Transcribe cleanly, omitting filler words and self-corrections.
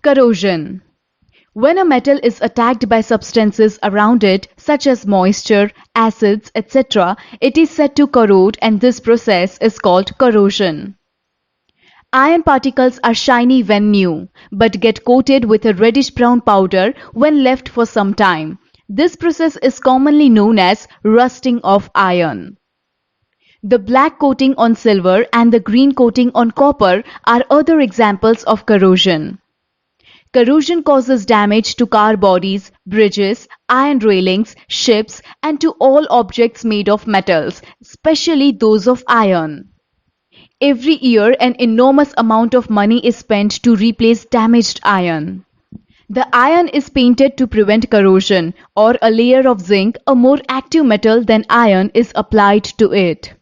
Corrosion. When a metal is attacked by substances around it, such as moisture, acids, etc., it is said to corrode, and this process is called corrosion. Iron particles are shiny when new, but get coated with a reddish-brown powder when left for some time. This process is commonly known as rusting of iron. The black coating on silver and the green coating on copper are other examples of corrosion. Corrosion causes damage to car bodies, bridges, iron railings, ships, and to all objects made of metals, especially those of iron. Every year, an enormous amount of money is spent to replace damaged iron. The iron is painted to prevent corrosion, or a layer of zinc, a more active metal than iron, is applied to it.